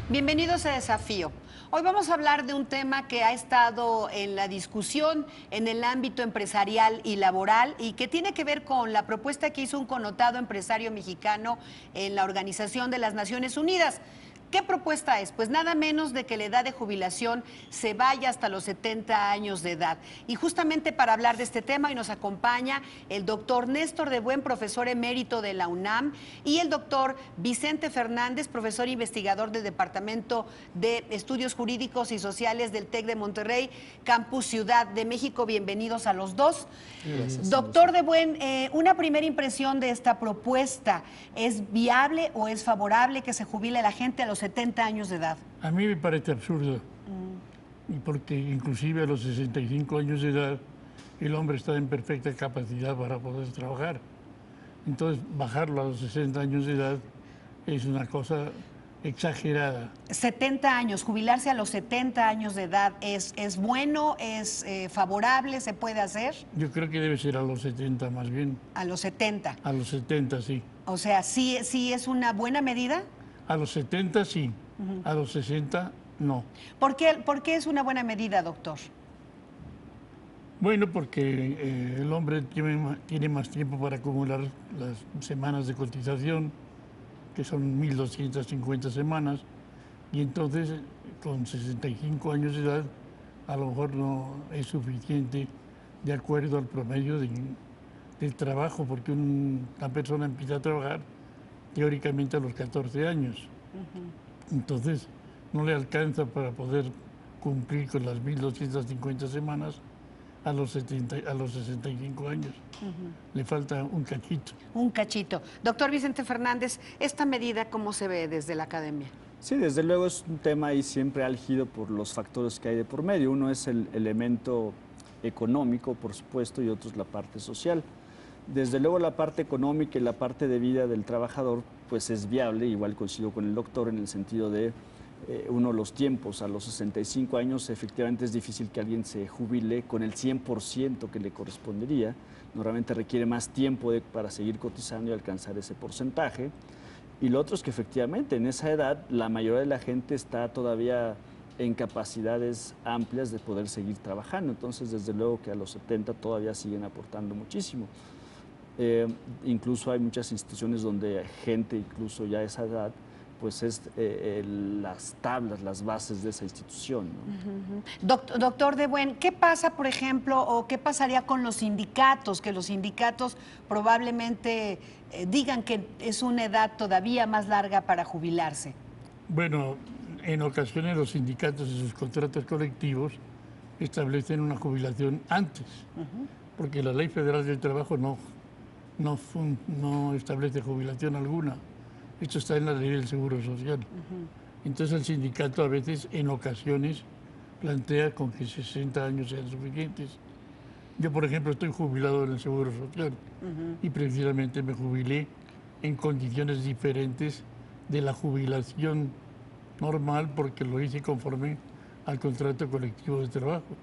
Bienvenidos a Desafío. Hoy vamos a hablar de un tema que ha estado en la discusión en el ámbito empresarial y laboral y que tiene que ver con la propuesta que hizo un connotado empresario mexicano en la Organización de las Naciones Unidas. ¿Qué propuesta es? Pues nada menos de que la edad de jubilación se vaya hasta los 70 años de edad. Y justamente para hablar de este tema, hoy nos acompaña el doctor Néstor de Buen, profesor emérito de la UNAM, y el doctor Vicente Fernández, profesor investigador del Departamento de Estudios Jurídicos y Sociales del TEC de Monterrey, Campus Ciudad de México. Bienvenidos a los dos. Gracias. Doctor de Buen, una primera impresión de esta propuesta. ¿Es viable o es favorable que se jubile la gente a los 70 años de edad? A mí me parece absurdo, y porque inclusive a los 65 años de edad el hombre está en perfecta capacidad para poder trabajar. Entonces, bajarlo a los 60 años de edad es una cosa exagerada. 70 años, jubilarse a los 70 años de edad, ¿es bueno, es favorable, se puede hacer? Yo creo que debe ser a los 70 más bien. A los 70. A los 70, sí. O sea, ¿sí es una buena medida? A los 70 sí, a los 60 no. ¿Por qué es una buena medida, doctor? Bueno, porque el hombre tiene más tiempo para acumular las semanas de cotización, que son 1.250 semanas, y entonces con 65 años de edad a lo mejor no es suficiente de acuerdo al promedio del trabajo, porque una persona empieza a trabajar teóricamente a los 14 años. Entonces no le alcanza para poder cumplir con las 1.250 semanas a los 65 años. Le falta un cachito. Un cachito. Doctor Vicente Fernández, ¿esta medida cómo se ve desde la academia? Sí, desde luego es un tema ahí siempre álgido por los factores que hay de por medio. Uno es el elemento económico, por supuesto, y otro es la parte social. Desde luego la parte económica y la parte de vida del trabajador pues es viable, igual coincido con el doctor en el sentido de los tiempos. A los 65 años efectivamente es difícil que alguien se jubile con el 100% que le correspondería. Normalmente requiere más tiempo para seguir cotizando y alcanzar ese porcentaje. Y lo otro es que efectivamente en esa edad la mayoría de la gente está todavía en capacidades amplias de poder seguir trabajando. Entonces desde luego que a los 70 todavía siguen aportando muchísimo. Incluso hay muchas instituciones donde gente, incluso ya a esa edad, pues es las tablas, las bases de esa institución, ¿no? Doctor de Buen, ¿qué pasa, por ejemplo, o qué pasaría con los sindicatos? Que los sindicatos probablemente digan que es una edad todavía más larga para jubilarse. Bueno, en ocasiones los sindicatos y sus contratos colectivos establecen una jubilación antes, porque la Ley Federal del Trabajo no establece jubilación alguna. Esto está en la Ley del Seguro Social. Entonces el sindicato a veces, en ocasiones, plantea con que 60 años sean suficientes. Yo, por ejemplo, estoy jubilado en el Seguro Social y precisamente me jubilé en condiciones diferentes de la jubilación normal porque lo hice conforme al contrato colectivo de trabajo.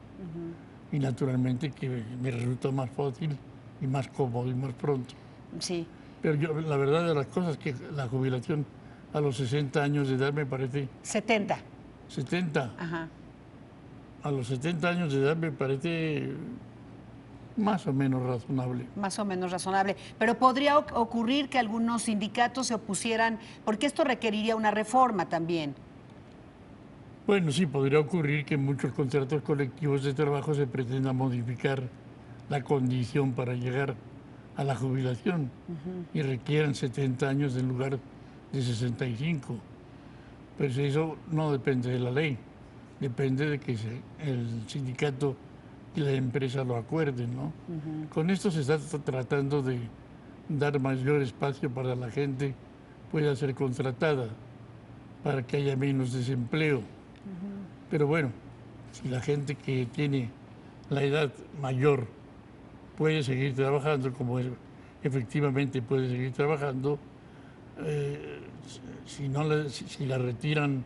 Y naturalmente que me resultó más fácil y más cómodo y más pronto. Sí. Pero yo, la verdad de las cosas es que la jubilación a los 60 años de edad me parece... 70. 70. Ajá. A los 70 años de edad me parece más o menos razonable. Más o menos razonable. Pero podría ocurrir que algunos sindicatos se opusieran, porque esto requeriría una reforma también. Bueno, sí, podría ocurrir que en muchos contratos colectivos de trabajo se pretenda modificar la condición para llegar a la jubilación y requieran 70 años en lugar de 65. Pero eso no depende de la ley, depende de que el sindicato y la empresa lo acuerden, ¿no? Con esto se está tratando de dar mayor espacio para la gente pueda ser contratada, para que haya menos desempleo. Pero bueno, si la gente que tiene la edad mayor puede seguir trabajando, como efectivamente puede seguir trabajando, si la retiran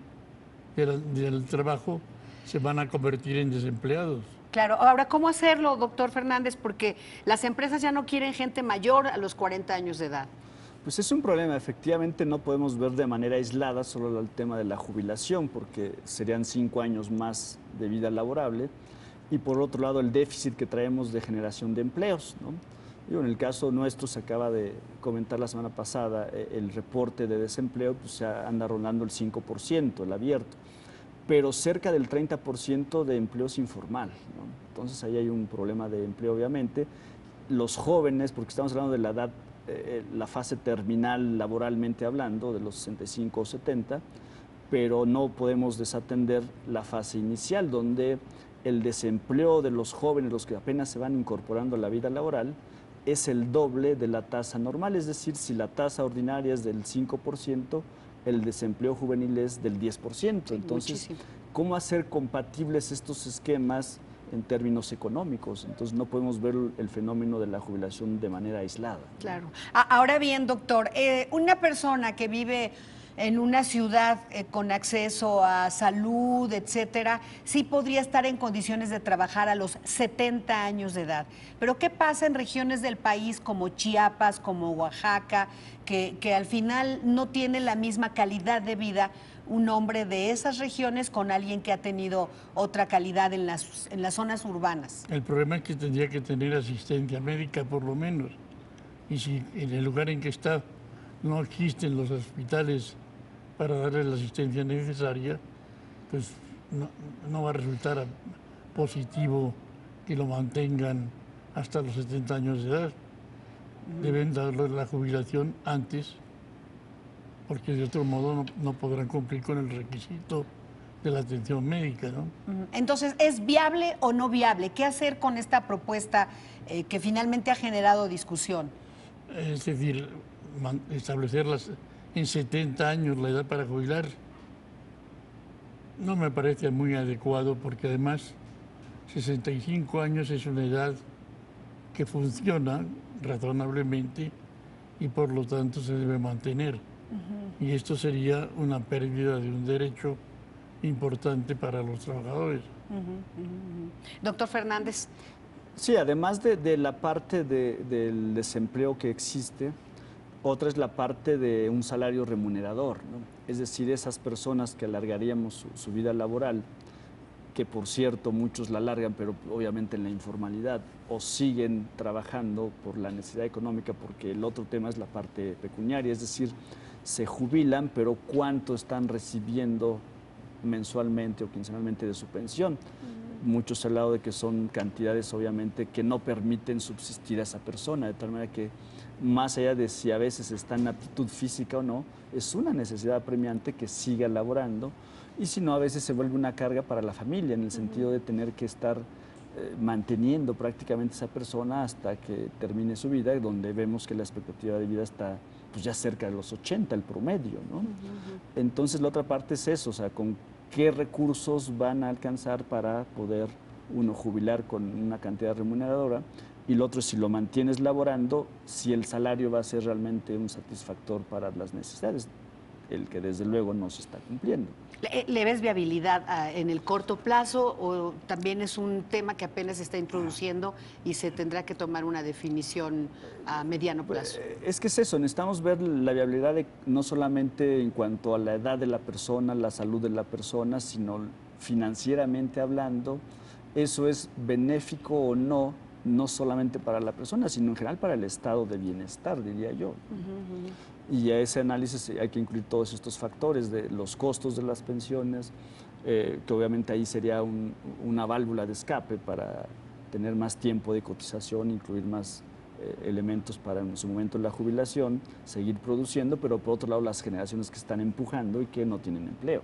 del trabajo, se van a convertir en desempleados. Claro, ahora, ¿cómo hacerlo, doctor Fernández? Porque las empresas ya no quieren gente mayor a los 40 años de edad. Pues es un problema, efectivamente no podemos ver de manera aislada solo el tema de la jubilación, porque serían 5 años más de vida laborable, y por otro lado el déficit que traemos de generación de empleos, ¿no? En el caso nuestro, se acaba de comentar la semana pasada, el reporte de desempleo pues, se anda rondando el 5%, el abierto, pero cerca del 30% de empleo es informal, ¿no? Entonces ahí hay un problema de empleo, obviamente. Los jóvenes, porque estamos hablando de la edad, la fase terminal laboralmente hablando, de los 65 o 70, pero no podemos desatender la fase inicial, donde el desempleo de los jóvenes, los que apenas se van incorporando a la vida laboral, es el doble de la tasa normal. Es decir, si la tasa ordinaria es del 5%, el desempleo juvenil es del 10%. Entonces, muchísimo. ¿cómo hacer compatibles estos esquemas en términos económicos? Entonces, no podemos ver el fenómeno de la jubilación de manera aislada. Claro. Ahora bien, doctor, una persona que vive en una ciudad con acceso a salud, etcétera, sí podría estar en condiciones de trabajar a los 70 años de edad. Pero ¿qué pasa en regiones del país como Chiapas, como Oaxaca, que al final no tiene la misma calidad de vida un hombre de esas regiones con alguien que ha tenido otra calidad en las zonas urbanas? El problema es que tendría que tener asistencia médica por lo menos. Y si en el lugar en que está no existen los hospitales para darle la asistencia necesaria, pues no va a resultar positivo que lo mantengan hasta los 70 años de edad. Deben darle la jubilación antes, porque de otro modo no podrán cumplir con el requisito de la atención médica, ¿no? Entonces, ¿es viable o no viable? ¿Qué hacer con esta propuesta que finalmente ha generado discusión? Es decir, establecerlas en 70 años la edad para jubilar no me parece muy adecuado, porque además 65 años es una edad que funciona razonablemente y por lo tanto se debe mantener. Y esto sería una pérdida de un derecho importante para los trabajadores. Doctor Fernández. Sí, además de la parte del desempleo que existe, otra es la parte de un salario remunerador, ¿no? Es decir, esas personas que alargaríamos su vida laboral, que por cierto muchos la alargan, pero obviamente en la informalidad, o siguen trabajando por la necesidad económica, porque el otro tema es la parte pecuniaria, es decir, se jubilan, pero ¿cuánto están recibiendo mensualmente o quincenalmente de su pensión? Muchos se ha hablado de que son cantidades obviamente que no permiten subsistir a esa persona, de tal manera que más allá de si a veces está en aptitud física o no, es una necesidad apremiante que siga laborando, y si no, a veces se vuelve una carga para la familia, en el sentido de tener que estar manteniendo prácticamente esa persona hasta que termine su vida, donde vemos que la expectativa de vida está pues ya cerca de los 80, el promedio, ¿no? Entonces la otra parte es eso, o sea, con qué recursos van a alcanzar para poder uno jubilar con una cantidad remuneradora, y lo otro es si lo mantienes laborando, si el salario va a ser realmente un satisfactor para las necesidades, el que desde luego no se está cumpliendo. ¿Le ves viabilidad en el corto plazo o también es un tema que apenas se está introduciendo y se tendrá que tomar una definición a mediano plazo? Es que es eso, necesitamos ver la viabilidad no solamente en cuanto a la edad de la persona, la salud de la persona, sino financieramente hablando, eso es benéfico o no, no solamente para la persona, sino en general para el estado de bienestar, diría yo. Y a ese análisis hay que incluir todos estos factores de los costos de las pensiones, que obviamente ahí sería una válvula de escape para tener más tiempo de cotización, incluir más elementos para en su momento la jubilación, seguir produciendo, pero por otro lado las generaciones que están empujando y que no tienen empleo.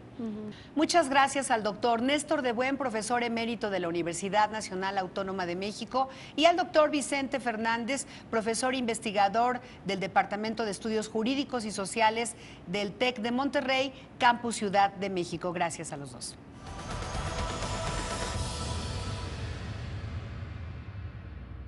Muchas gracias al doctor Néstor de Buen, profesor emérito de la Universidad Nacional Autónoma de México, y al doctor Vicente Fernández, profesor investigador del Departamento de Estudios Jurídicos y Sociales del TEC de Monterrey, Campus Ciudad de México. Gracias a los dos.